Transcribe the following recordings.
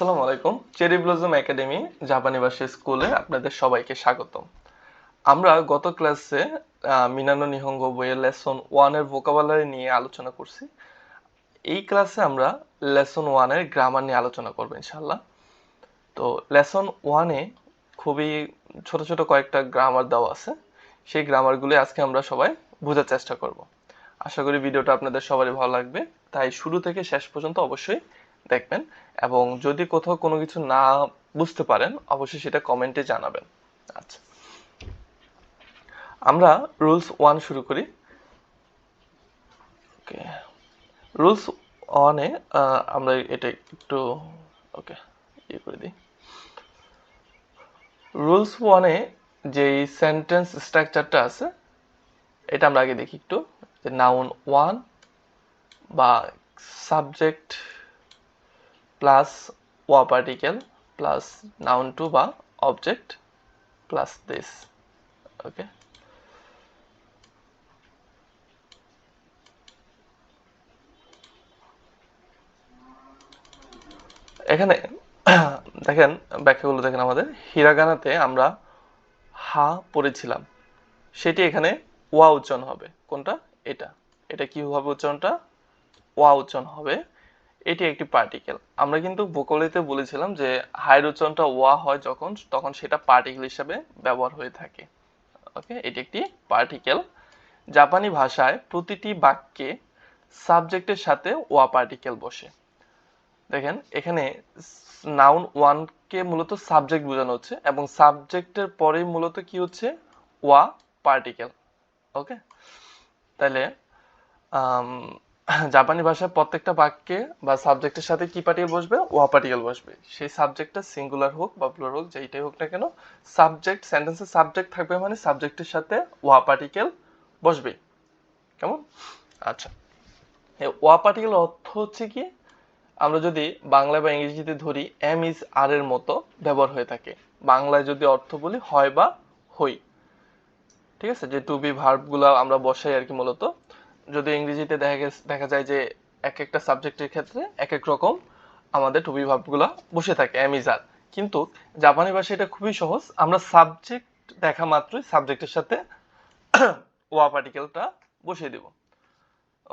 আসসালামু আলাইকুম। Cherry blossom academy জাপানি ভাষা স্কুলে আপনাদের সবাইকে স্বাগতম। আমরা গত ক্লাসে মিনানো নিহঙ্গো বইয়ের লেসন 1 এর ভোকাবুলারি নিয়ে আলোচনা করছি। এই ক্লাসে আমরা লেসন 1 এর গ্রামার নিয়ে আলোচনা করব ইনশাআল্লাহ। তো লেসন 1 এ খুবই ছোট ছোট কয়েকটা গ্রামার দেওয়া আছে। সেই গ্রামারগুলি আজকে আমরা সবাই বোঝার চেষ্টা করব। আশা করি ভিডিওটা আপনাদের সবারই ভালো লাগবে, তাই শুরু থেকে শেষ পর্যন্ত অবশ্যই দেখবেন এবং যদি কোথাও কোনো কিছু না বুঝতে পারেন অবশ্যই সেটা কমেন্টে জানাবেন। আচ্ছা, আমরা রুলস 1 শুরু করি। ওকে, রুলস 1 এ আমরা এটা একটু ওকে করে দিই। রুলস 1 এ যেই সেন্টেন্স স্ট্রাকচারটা আছে এটা আমরা আগে দেখি একটু। যে নাউন 1 বা সাবজেক্ট প্লাস ওয়া পার্টিকেল প্লাস নাউন 2 বা অবজেক্ট প্লাস দিস। ওকে, এখানে দেখেন ব্যাখ্যাগুলো দেখেন। আমাদের হিরাগানাতে আমরা হা পড়েছিলাম, সেটি এখানে ওয়া উচ্চারণ হবে। কোনটা? এটা এটা কি হবে? উচ্চারণটা ওয়া উচ্চারণ হবে। এটি একটি পার্টিকেল। আমরা কিন্তু ভোকাবুলারিতে বলেছিলাম যে হায়ের উচ্চারণটা ওয়া হয় যখন, তখন সেটা পার্টিকেল হিসেবে ব্যবহার হয়ে থাকে। ওকে, এটি একটি পার্টিকেল। জাপানি ভাষায় প্রতিটি বাক্যে সাবজেক্টের সাথে ওয়া পার্টিকেল বসে। দেখেন এখানে নাউন 1 কে মূলত সাবজেক্ট বোঝানো হচ্ছে এবং সাবজেক্টের পরেই মূলত কি হচ্ছে? ওয়া পার্টিকেল। ওকে, তাহলে জাপানি ভাষায় প্রত্যেকটা বাক্যে বা সাবজেক্টের সাথে কি পার্টিকেল বসবে? ওয়া পার্টিকেল বসবে। সেই সাবজেক্টটা সিঙ্গুলার হোক বা প্লুরাল হোক, যেইটাই হোক না কেন, সাবজেক্ট সেন্টেন্সের সাবজেক্ট থাকবে মানে সাবজেক্টের সাথে ওয়া পার্টিকেল বসবে। কেমন? আচ্ছা, এই ওয়া পার্টিকেল অর্থ হচ্ছে কি, আমরা যদি বাংলা বা ইংরেজিতে ধরি এম ইজ আর এর মতো ব্যবহার হয়ে থাকে। বাংলায় যদি অর্থ বলি হয় বা হই, ঠিক আছে, যে টু বি ভার্ব গুলা আমরা বসাই আর কি মূলত। যদি ইংরেজিতে দেখা যায় যে এক একটা সাবজেক্টের ক্ষেত্রে এক এক রকম আমাদের টু বি ভার্ব গুলা বসে থাকে এম ইজ আর, কিন্তু জাপানি ভাষায় এটা খুবই সহজ। আমরা সাবজেক্ট দেখা মাত্রই সাবজেক্টের সাথে ওয়া পার্টিকেলটা বসিয়ে দেব।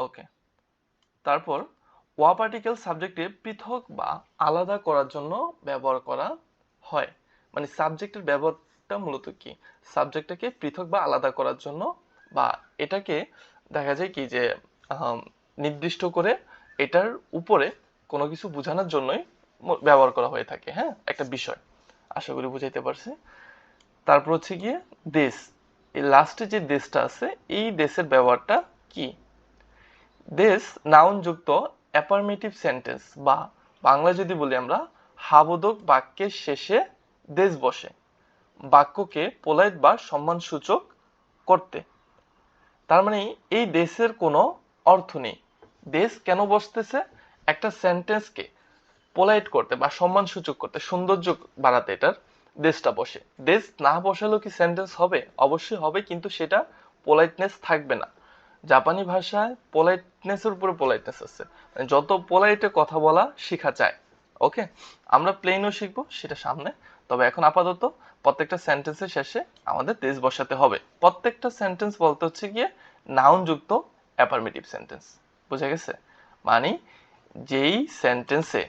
ওকে, তারপর ওয়া পার্টিকেল সাবজেক্টে পৃথক বা আলাদা করার জন্য ব্যবহার করা হয়। মানে সাবজেক্টের ব্যবহারটা মূলত কি, সাবজেক্টটাকে পৃথক বা আলাদা করার জন্য, বা এটাকে দেখা যায় কি যে নির্দিষ্ট করে এটার উপরে কোনো কিছু বোঝানোর জন্যই ব্যবহার করা হয়ে থাকে। হ্যাঁ, একটা বিষয়। আশা করি বুঝাইতে পারছি। তারপর হচ্ছে গিয়ে দেশ, এই লাস্টে যে দেশটা আছে এই দেশের ব্যবহারটা কি? দেশ নাউন যুক্ত অ্যাফার্মেটিভ সেন্টেন্স বা বাংলায় যদি বলি আমরা হাবোধক বাক্যের শেষে দেশ বসে বাক্যকে পোলাইট বা সম্মানসূচক করতে। তার মানে এই দেশের কোনো অর্থ নেই। দেশ কেন বসতেছে? একটা সেন্টেন্সকে পোলাইট করতে বা সম্মানসূচক করতে, সৌন্দর্য বাড়াতে এটার দেশটা বসে। দেশ না বসালেও কি সেন্টেন্স হবে? অবশ্যই হবে, কিন্তু সেটা পোলাইটনেস থাকবে না। জাপানি ভাষায় পোলাইটনেসের উপরে পোলাইটনেস আছে, মানে যত পোলাইটে কথা বলা শেখা যায়। ওকে, আমরা প্লেনও শিখবো সেটা সামনে। তবে এখন আপাতত প্রত্যেকটা সেন্টেন্সের শেষে আমাদের দেশ বসাতে হবে। প্রত্যেকটা সেন্টেন্স বলতে হচ্ছে গিয়ে নাউন যুক্ত অ্যাফার্মেটিভ সেন্টেন্স। বুঝা গেছে? মানে যেই সেন্টেন্সে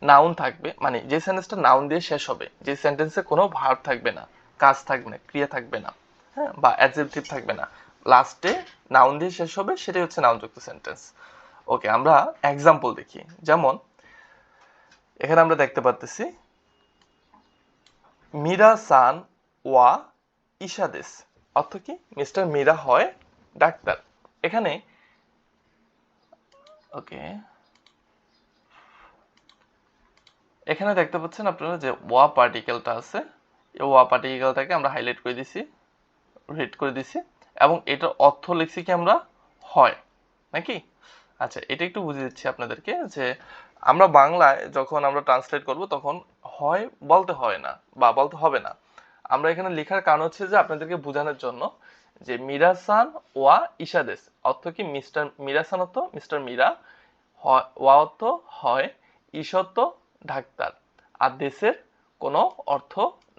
নাউন থাকবে, মানে যে সেন্টেন্সটা নাউন দিয়ে শেষ হবে, যে সেন্টেন্সে কোনো ভার্ব থাকবে না, কাজ থাকবে না, ক্রিয়া থাকবে না, হ্যাঁ, বা অ্যাডজেক্টিভ থাকবে না, লাস্টে নাউন দিয়ে শেষ হবে, সেটাই হচ্ছে নাউনযুক্ত সেন্টেন্স। ওকে, আমরা এক্সাম্পল দেখি। যেমন এখানে আমরা দেখতে পাচ্ছি মীরা সান ওয়া ইশাদেস। অর্থ কি? মিস্টার মীরা হয় ডাক্তার। এখানে ওকে, এখানে দেখতে পাচ্ছেন আপনারা যে ওয়া পার্টিকেলটা আছে, এই ওয়া পার্টিকেলটাকে আমরা হাইলাইট করে দিছি, রেড করে দিছি, এবং এটার অর্থ লিখছি কি আমরা হয়, নাকি? আচ্ছা, এটা একটু বুঝিয়ে দিচ্ছি আপনাদেরকে যে আমরা বাংলায় যখন আমরা ট্রান্সলেট করব তখন হয় বলতে হয় না বা বলতে হবে না। আমরা এখানে লেখার কারণ হচ্ছে যে আপনাদেরকে বোঝানোর জন্য যে মিরাসান ওয়া ইশাদেস অর্থ কি? মিস্টার মিরাসান অর্থ মিস্টার মীরা, ওয়া অর্থ হয়, ঈশত্ব ডাক্তার। আর দেশের কোনো অর্থ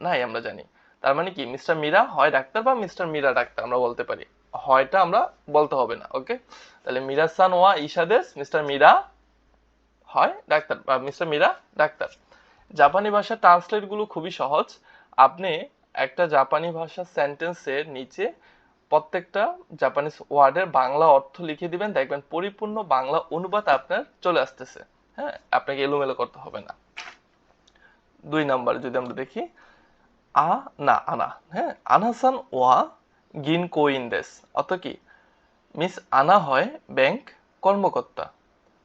নাই আমরা জানি। তার মানে কি মিস্টার মীরা হয় ডাক্তার বা মিস্টার মীরা ডাক্তার আমরা বলতে পারি, হয়টা আমরা বলতে হবে না। ওকে, তাহলে মীরা সান ওয়া ঈশা দেশ, মিস্টার মীরা হয় ডাক্তার বা মিস্টার মীরা ডাক্তার। জাপানি ভাষা ট্রান্সলেট গুলো খুবই সহজ। আপনি একটা জাপানি ভাষা সেন্টেন্সের নিচে প্রত্যেকটা জাপানিজ ওয়ার্ডের বাংলা অর্থ লিখে দিবেন, দেখবেন পরিপূর্ণ বাংলা অনুবাদ আপনার চলে আসতেছে। হ্যাঁ, আপনাকে এলোমেলো করতে হবে না। 2 নাম্বার যদি আমরা দেখি, আনা, হ্যাঁ, আনাসান ওয়া গিন কোইন দেশ, অর্থ কি মিস আনা হয় ব্যাংক কর্মকর্তা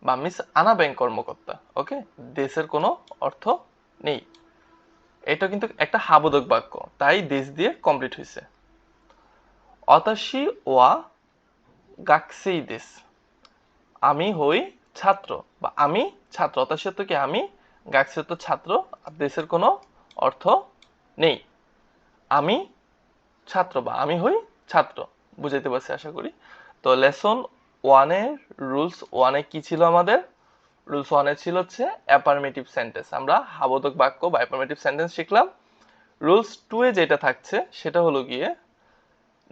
বা মিস আনা ব্যাংক কর্মকর্তা। ওকে, দেশের কোনো অর্থ নেই। এটা কিন্তু একটা হাবোদক বাক্য, তাই দেশ দিয়ে কমপ্লিট হয়েছে। অতাশি ওয়া গাকসেই দেশ, আমি হই ছাত্র বা আমি ছাত্র। অতাশি তো কি আমি, গাকসেই তো ছাত্র, আর দেশের কোনো অর্থ নেই। আমি ছাত্র বা আমি হই ছাত্র, বুঝাইতে পারছি আশা করি। তো লেসন ওয়ানের রুলস ওয়ানে কি ছিল আমাদের? রুলস ওয়ানে ছিল হচ্ছে অ্যাফার্মেটিভ সেন্টেন্স, আমরা হাবোদক বাক্য বা অ্যাফার্মেটিভ সেন্টেন্স শিখলাম। রুলস 2 এ যেটা থাকছে সেটা হলো গিয়ে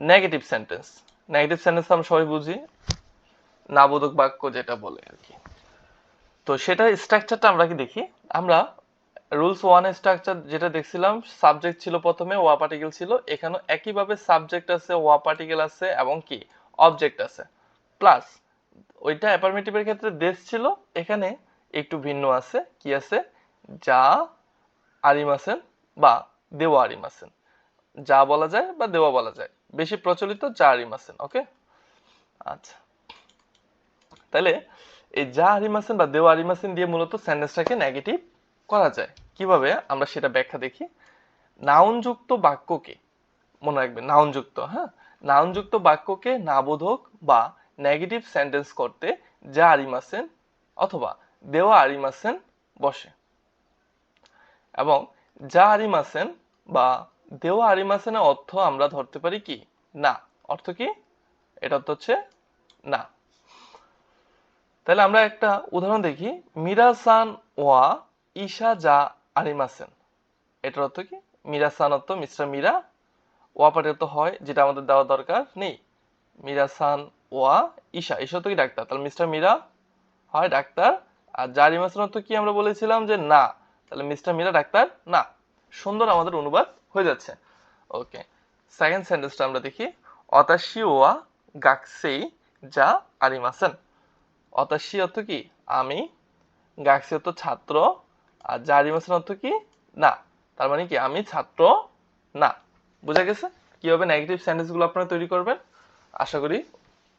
নেগেটিভ সেন্টেন্স। নেগেটিভ সেন্টেন্স আমরা সবাই বুঝি, নাবোধক বাক্য যেটা বলে আর কি। তো সেটার স্ট্রাকচারটা আমরা কি দেখি, আমরা রুলস ওয়ান এর স্ট্রাকচার যেটা দেখছিলাম, সাবজেক্ট ছিল প্রথমে, ওয়া পার্টিকেল ছিল, এখানে একইভাবে সাবজেক্ট আছে, ওয়া পার্টিকেল আছে এবং কি অবজেক্ট আছে, প্লাস ওইটা অ্যাফার্মেটিভের ক্ষেত্রে দেশ ছিল, এখানে একটু ভিন্ন আছে, কি আছে, যা আরিম আছেন বা দেওয়া আরিম আছেন, যা বলা যায় বা দেওয়া বলা যায়, বেশি প্রচলিত যা আরিম আছেন। ওকে, আচ্ছা, তাহলে এই যা আরিমাসেন বা দেওয়া আরিমাসেন দিয়ে মূলত সেন্টেন্সটাকে নেগেটিভ করা যায়। কিভাবে আমরা সেটা ব্যাখ্যা দেখি। নাউনযুক্ত বাক্যকে, মনে রাখবেন নাউনযুক্ত, হ্যাঁ, নাউনযুক্ত বাক্যকে নাবোধক বা নেগেটিভ সেন্টেন্স করতে যা আরিমাসেন অথবা দেওয়া আরিমাসেন বসে, এবং যা আরিমাসেন বা দেওয়া আরিমাসেনের অর্থ আমরা ধরতে পারি কি না। অর্থ কি, এটা অর্থ হচ্ছে না। তাহলে আমরা একটা উদাহরণ দেখি, মিরাসান ওয়া ঈশা যা আরিমাসেন, এটার অর্থ কি, মিরাসান অর্থ মিস্টার মীরা, ওয়া পার্টিকেল তো হয় যেটা আমাদের দেওয়া দরকার নেই, মিরাসান ওয়া ঈশা, ঈশা তো কি ডাক্তার, তাহলে মিস্টার মীরা হয় ডাক্তার। আর যা আরিমাসেন অর্থ কি আমরা বলেছিলাম যে না, তাহলে মিস্টার মীরা ডাক্তার না। সুন্দর আমাদের অনুবাদ হয়ে যাচ্ছে। ওকে, সেকেন্ড সেন্টেন্সটা আমরা দেখি, অতাশি ওয়া গাকসেই যা আরিমাসেন। অতাশি অর্থ কি আমি, গাকসি অর্থ ছাত্র, আর জারিমাসেন অর্থ কি না, তার মানে কি আমি ছাত্র না। বুঝা গেছে কিভাবে নেগেটিভ সেন্টেন্স গুলো আপনারা তৈরি করবেন? আশা করি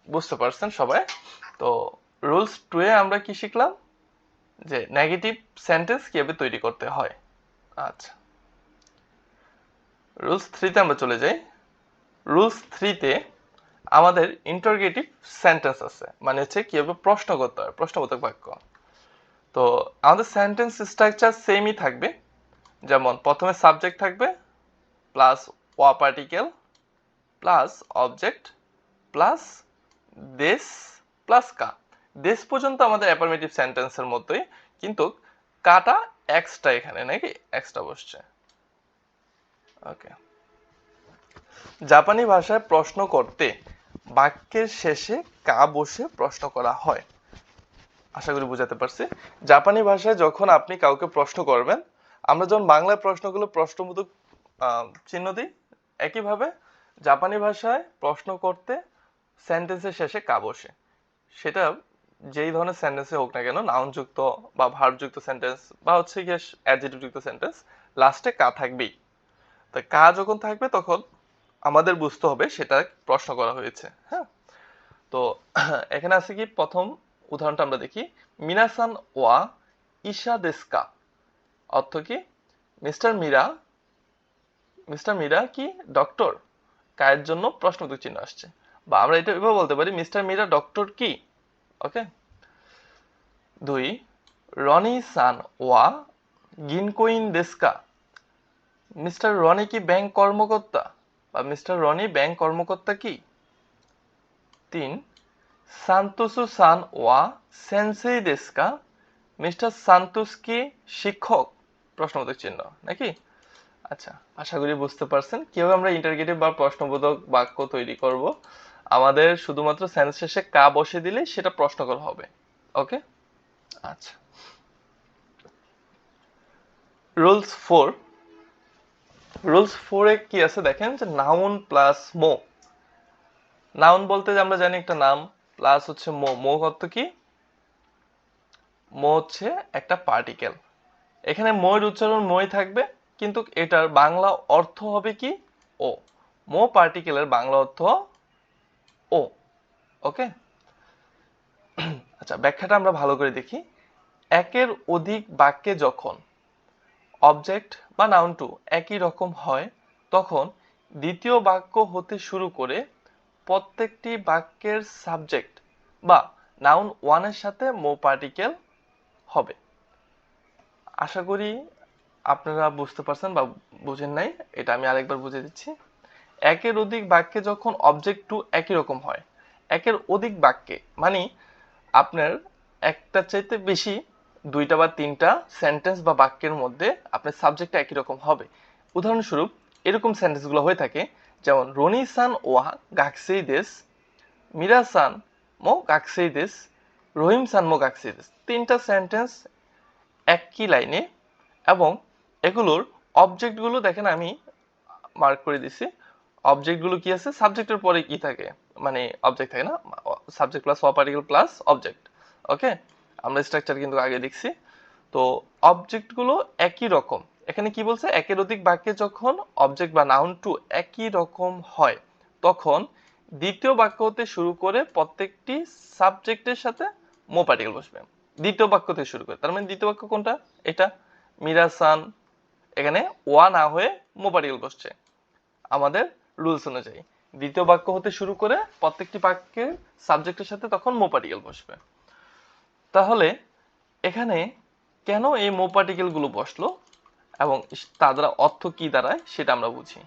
বুঝতে পারছেন সবাই। তো রুলস 2 এ আমরা কি শিখলাম, যে নেগেটিভ সেন্টেন্স কিভাবে তৈরি করতে হয়। আচ্ছা, রুলস 3 তে আমরা চলে যাই। রুলস 3 তে আমাদের ইন্টারোগেটিভ সেন্টেন্স আছে, মানে হচ্ছে কিভাবে প্রশ্ন করতে হয়, প্রশ্নবোধক বাক্য। তো আমাদের সেন্টেন্স স্ট্রাকচার সেমই থাকবে, যেমন প্রথমে সাবজেক্ট থাকবে প্লাস ওয়া পার্টিকেল প্লাস অবজেক্ট প্লাস দেশ প্লাস কা। দেশ পর্যন্ত আমাদের অ্যাফার্মেটিভ সেন্টেন্সের মতোই, কিন্তু কাটা এক্সট্রা এখানে নাকি এক্সট্রা বসছে। ওকে, জাপানি ভাষায় প্রশ্ন করতে বাক্যের শেষে কা বসে প্রশ্ন করা হয়। আশা করি বুঝাতে পারছি। জাপানি ভাষায় যখন আপনি কাউকে প্রশ্ন করবেন, আমরা যখন বাংলায় প্রশ্নগুলো প্রশ্নবোধক চিহ্ন দিই, একইভাবে জাপানি ভাষায় প্রশ্ন করতে সেন্টেন্সের শেষে কা বসে। সেটা যেই ধরনের সেন্টেন্সে হোক না কেন, নাউনযুক্ত বা ভার্বযুক্ত সেন্টেন্স বা হচ্ছে গিয়ে অ্যাডজেক্টিভ যুক্ত সেন্টেন্স, লাস্টে কা থাকবেই। তো কা যখন থাকবে তখন আমাদের বুঝতে হবে সেটা প্রশ্ন করা হয়েছে। হ্যাঁ, তো এখানে আছে কি, প্রথম উদাহরণটা আমরা দেখি, মিনাসান ওয়া ইশা দেস্কা, অর্থ কি মিস্টার মীরা, মিস্টার মীরা কি ডক্টর, কায়ের জন্য প্রশ্নবোধক চিহ্ন আসছে, বা আমরা এটা এভাবে বলতে পারি, মিস্টার মীরা ডক্টর কি। ওকে, 2 রনি সান ওয়া গিনকোইন দেস্কা, মিস্টার রনি কি ব্যাংক কর্মকর্তা বা মিস্টার রনি ব্যাংক কর্মকর্তা কি। 3 সান্তোসু সান ওয়া সেন্সেই দেস্কা, মিস্টার সান্তোস কি শিক্ষক প্রশ্নবোধক চিহ্ন নাকি? আচ্ছা, আশা করি বুঝতে পারছেন কিভাবে আমরা ইন্টারগেটিভ বা প্রশ্নবোধক বাক্য তৈরি করব। আমাদের শুধুমাত্র সেন্টেন্স শেষে কা বসিয়ে দিলে সেটা প্রশ্নকর হবে। ওকে, আচ্ছা। রুলস 4, রুলস 4 এ কি আছে দেখেন, যে নাউন প্লাস মো। নাউন বলতে যে আমরা জানি একটা নাম, প্লাস হচ্ছে মো। মো অর্থ কি? মো হচ্ছে একটা পার্টিকেল। এখানে ময়ের উচ্চারণ মই থাকবে, কিন্তু এটার বাংলা অর্থ হবে কি? ও। মো পার্টিকেলের বাংলা অর্থ ও। ওকে, আচ্ছা ব্যাখ্যাটা আমরা ভালো করে দেখি। একের অধিক বাক্যে যখন অবজেক্ট বা নাউন টু একই রকম হয়, তখন দ্বিতীয় বাক্য হতে শুরু করে প্রত্যেকটি বাক্যের সাবজেক্ট বা নাউন ওয়ানের সাথে মো পার্টিকেল হবে। আশা করি আপনারা বুঝতে পারছেন বা বুঝেন নাই, এটা আমি আরেকবার বুঝিয়ে দিচ্ছি। একের অধিক বাক্যে যখন অবজেক্ট টু একই রকম হয়, একের অধিক বাক্যে মানে আপনার একটা চাইতে বেশি দুইটা বা তিনটা সেন্টেন্স বা বাক্যের মধ্যে আপনার সাবজেক্ট একই রকম হবে। উদাহরণস্বরূপ এরকম সেন্টেন্সগুলো হয়ে থাকে, যেমন রনি সান ওয়া গাকসেই দেশ, মিরা সান মো গাকসেই দেশ, রহিম সান মো গাকসেই দেশ। তিনটা সেন্টেন্স একই লাইনে, এবং এগুলোর অবজেক্টগুলো দেখেন আমি মার্ক করে দিছি। অবজেক্টগুলো কি আছে? সাবজেক্টের পরে কি থাকে, মানে অবজেক্ট থাকে না, subject plus particle plus object. Okay, আমরা স্ট্রাকচার কিন্তু আগে দেখছি। তো অবজেক্টগুলো একই রকম। এখানে কি বলছে? একের অধিক বাক্যে যখন অবজেক্ট বা নাউন টু একই রকম হয়, তখন দ্বিতীয় বাক্য হতে শুরু করে প্রত্যেকটি সাবজেক্টের সাথে মো পার্টিকেল বসবে। দ্বিতীয় বাক্য থেকে শুরু করে, তার মানে দ্বিতীয় বাক্য কোনটা? এটা মিরাসান, এখানে ওয়া না হয়ে মো পার্টিকেল বসছে আমাদের রুলস অনুযায়ী। দ্বিতীয় বাক্য হতে শুরু করে প্রত্যেকটি বাক্যের সাবজেক্টের সাথে তখন মো পার্টিকেল বসবে। তাহলে এখানে কেন এই মো পার্টিকেল গুলো বসলো এবং তা দ্বারা অর্থ কি দাঁড়ায় সেটা আমরা বুঝি।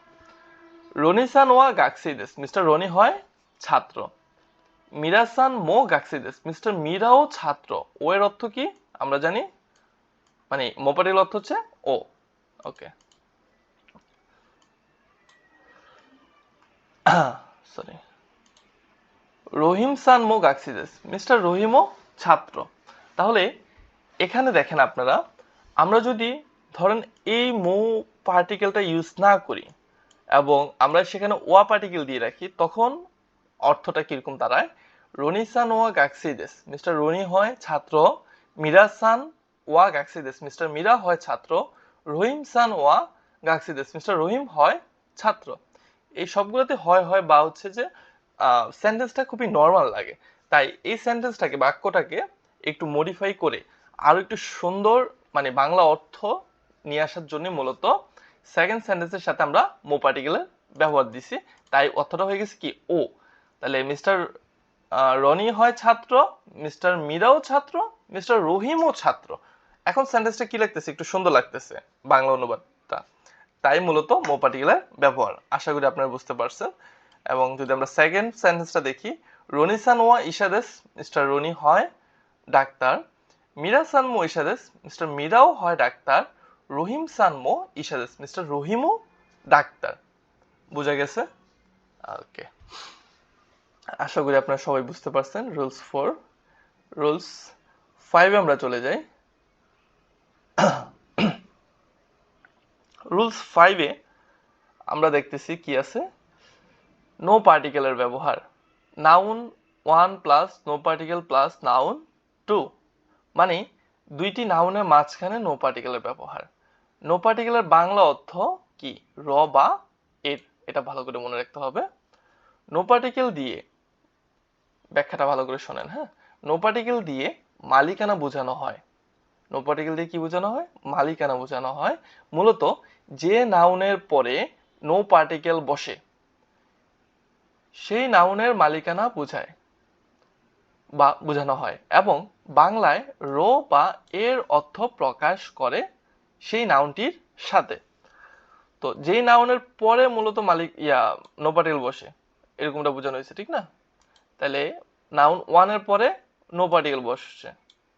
রনিসান ওয়া গাকসিদেস, মিস্টার রনি হয় ছাত্র। মিরাসান মো গাকসিদেস, মিস্টার মিরাও ছাত্র। ও এর অর্থ কি আমরা জানি, মানে মো পার্টিকেল অর্থ হচ্ছে ও। ওকে, সরি। রহিম সান মো গাকসিদেস, মিস্টার রহিমও ছাত্র। তাহলে এখানে দেখেন আপনারা, আমরা যদি ধরেন এই মো পার্টিকেলটা ইউজ না করি এবং আমরা সেখানে ওয়া পার্টিকেল দিয়ে রাখি, তখন অর্থটা কিরকম দাঁড়ায়? রনিসান ওয়া গাকসিদেস, মিস্টার রনি হয় ছাত্র। মিরাসান ওয়া গাকসিদেস, মিস্টার মিরা হয় ছাত্র। রহিম সান ওয়া গাকসিদেস, মিস্টার রহিম হয় ছাত্র। এই সবগুলোতে হয় হয় বা হচ্ছে যে সেন্টেন্সটা খুবই নর্মাল লাগে। তাই এই সেন্টেন্সটাকে, বাক্যটাকে একটু মডিফাই করে আরো একটু সুন্দর মানে বাংলা অর্থ নিয়ে আসার জন্য মূলত সেকেন্ড সেন্টেন্সের সাথে আমরা মো পার্টিকেলের ব্যবহার দিছি। তাই অর্থটা হয়ে গেছে কি? ও। তাহলে মিস্টার রনি হয় ছাত্র, মিস্টার মিরাও ছাত্র, মিস্টার রহিমও ছাত্র। এখন সেন্টেন্সটা কি লাগতেছে? একটু সুন্দর লাগতেছে বাংলা অনুবাদটা। তাই মূলত মো পার্টিকেলের ব্যবহার। আশা করি আপনারা বুঝতে পারছেন। এবং যদি আমরা সেকেন্ড সেন্টেন্সটা দেখি, রনিসান ওয়া ইশাদেস, মিস্টার রনি হয় ডাক্তার। মিরা সানমো ইশাদেস, মিস্টার মিরাও হয় ডাক্তার। রহিম সানমো ইশাদেস, মিস্টার রহিমও ডাক্তার। বোঝা গেছে? ওকে, আশা করি আপনারা সবাই বুঝতে পারছেন রুলস 4। রুলস 5 আমরা চলে যাই। রুলস 5 এ আমরা দেখতেছি কি আছে? নো পার্টিকেলের ব্যবহার। Noun 1 plus no particle plus noun 2, মানে দুইটি নাউনের মাঝখানে নো পার্টিকেলের ব্যবহার। নো পার্টিকেলের বাংলা অর্থ কি? র বা এর। এটা ভালো করে মনে রাখতে হবে। নো পার্টিকেল দিয়ে, ব্যাখ্যাটা ভালো করে শোনেন, হ্যাঁ। নো পার্টিকেল দিয়ে মালিকানা বোঝানো হয়। নো পার্টিকেল দিয়ে কি বোঝানো হয়? মালিকানা বোঝানো হয়। মূলত যে নাউনের পরে নো পার্টিকেল বসে সেই নাউনের মালিকানা বোঝায় বা বোঝানো হয়, এবং বাংলায় র বা এর অর্থ প্রকাশ করে সেই নাউনটির সাথে। তো যেই নাউনের পরে মূলত মালিক নো পার্টিকেল বসে, এরকমটা বোঝানো হয়েছে, ঠিক না? তাহলে নাউন 1 এর পরে নো পার্টিকেল বসছে,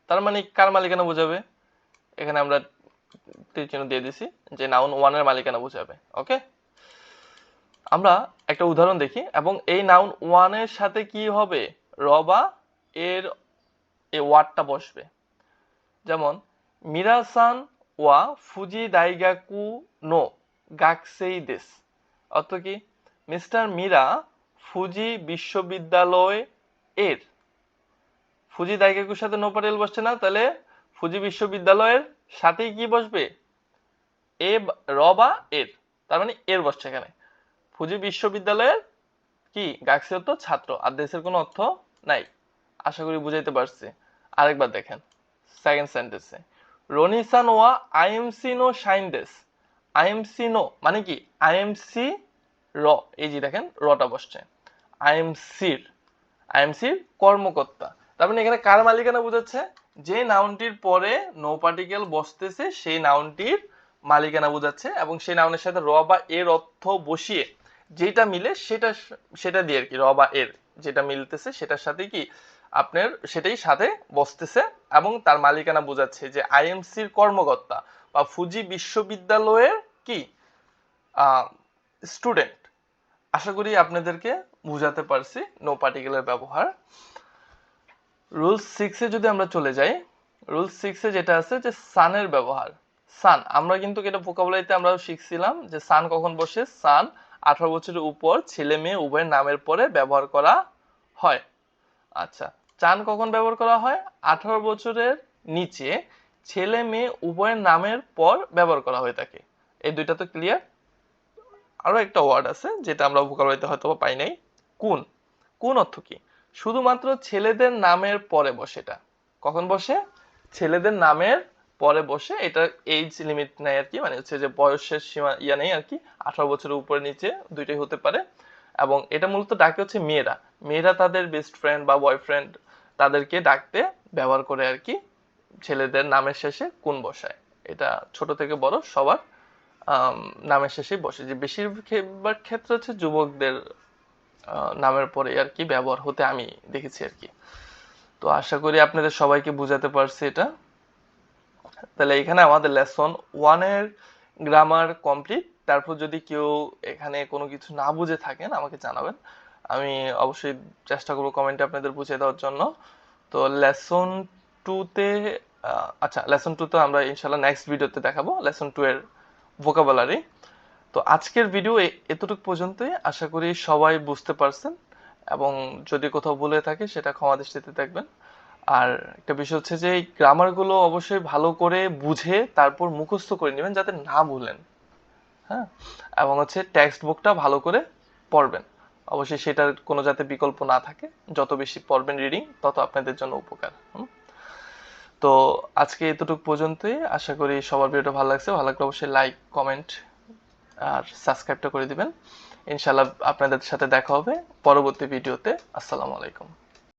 তার মানে কার মালিকানা বোঝাবে? এখানে আমরা তীর চিহ্ন দিয়ে দিছি যে নাউন ওয়ানের মালিকানা বোঝাবে। ওকে, আমরা একটা উদাহরণ দেখি এবং এই নাউন ওয়ানের সাথে কি হবে, র বা এর এই ওয়ার্ডটা বসবে। যেমন মিরাসান ওয়া ফুজি দাইগাকু নো গাকসেই দেস, অর্থ কি মিস্টার মীরা ফুজি বিশ্ববিদ্যালয় এর, ফুজি দাইগাকুর সাথে নো পাটিল বসছে না, তাহলে ফুজি বিশ্ববিদ্যালয়ের সাথেই কি বসবে, এ র বা এর, তার মানে এর বসছে এখানে। ফুজি বিশ্ববিদ্যালয়ের কি গাকসে তো ছাত্র, আর দেশের কোনো অর্থ নাই। আশা করি বুঝাইতে পারছি। আরেকবার দেখেন সেকেন্ড সেন্টেন্সে, রনিসান ওয়া আইএমসি নো শাইন দেস, আইএমসি নো মানে কি আইএমসি র, এই যে দেখেন রটা বসছে, আইএমসির কর্মকর্তা। তার মানে এখানে কার মালিকানা বোঝাচ্ছে, যে নাউনটির পরে নো পার্টিকেল বসতেছে সেই নাউনটির মালিকানা বোঝাচ্ছে, এবং সেই নাউনের সাথে র বা এর অর্থ বসিয়ে যেটা মিলে সেটা দিয়ে আর কি, র বা এর যেটা মিলতেছে সেটার সাথে কি আপনার সেটাই সাথে বসতেছে, এবং তার মালিকানা বোঝাচ্ছে যে আইএমসির কর্মকর্তা বা ফুজি বিশ্ববিদ্যালয়ের কি স্টুডেন্ট। আশা করি আপনাদেরকে বুঝাতে পারছি নো পার্টিকেলের ব্যবহার। রুল 6 এ যদি আমরা চলে যাই, রুল 6 এ যেটা আছে যে সানের ব্যবহার। সান আমরা কিন্তু এটা ভোকাবুলারিতে আমরা শিখছিলাম যে সান কখন বসে, সান 18 বছরের উপর ছেলে মেয়ে উভয়ের নামের পরে ব্যবহার করা হয়। আচ্ছা, চান কখন ব্যবহার করা হয়, 18 বছরের নিচে ছেলে মেয়ে উভয়ের নামের পর ব্যবহার করা হয়ে থাকে। এই দুইটা তো ক্লিয়ার। আরো একটা ওয়ার্ড আছে যেটা আমরা ভোকাবুলারিতে হয়তো পাই নাই, কোন। কোন অর্থ কি, শুধুমাত্র ছেলেদের নামের পরে বসে। এটা কখন বসে, ছেলেদের নামের পরে বসে, এটা এজ লিমিট নাই আর কি, মানে হচ্ছে যে বয়সের সীমা নেই আর কি, 18 বছরের উপরে নিচে দুইটাই হতে পারে। এবং এটা মূলত ডাকে হচ্ছে মেয়েরা, মেয়েরা তাদের বেস্ট ফ্রেন্ড বা বয়ফ্রেন্ড তাদেরকে ডাকতে ব্যবহার করে আর কি, ছেলেদের নামের শেষে কোন বসায়। এটা ছোট থেকে বড় সবার নামের শেষেই বসে, যে বেশিরভাগ ক্ষেত্রে হচ্ছে যুবকদের নামের পরে আর কি ব্যবহার হতে আমি দেখেছি আর কি। তো আশা করি আপনাদের সবাইকে বুঝাতে পারছি এটা। তাহলে এখানে আমাদের লেসন 1 এর গ্রামার কমপ্লিট। তারপর যদি কেউ এখানে কোনো কিছু না বুঝে থাকেন আমাকে জানাবেন, আমি অবশ্যই চেষ্টা করবো কমেন্টে আপনাদের বুঝিয়ে দেওয়ার জন্য। তো লেসন 2 তে আচ্ছা, লেসন 2 তো আমরা ইনশাআল্লাহ নেক্সট ভিডিওতে দেখাবো লেসন 2 এর ভোকাবুলারি। তো আজকের ভিডিও এতটুকু পর্যন্তই, আশা করি সবাই বুঝতে পারছেন, এবং যদি কোথাও ভুলে থাকে সেটা ক্ষমা দৃষ্টিতে দেখবেন। আর একটা বিষয় হচ্ছে যে এই গ্রামারগুলো অবশ্যই ভালো করে বুঝে তারপর মুখস্থ করে নেবেন যাতে না ভুলেন। হ্যাঁ, এবং হচ্ছে টেক্সট বুকটা ভালো করে পড়বেন, অবশ্যই সেটার কোনো যাতে বিকল্প না থাকে। যত বেশি পড়বেন রিডিং তত আপনাদের জন্য উপকার। তো আজকে এতটুকু পর্যন্তই, আশা করি সবার ভিডিওটা ভালো লাগছে। ভালো লাগলে অবশ্যই লাইক কমেন্ট আর সাবস্ক্রাইবটা করে দিবেন। ইনশাআল্লাহ আপনাদের সাথে দেখা হবে পরবর্তী ভিডিওতে। আসসালামু আলাইকুম।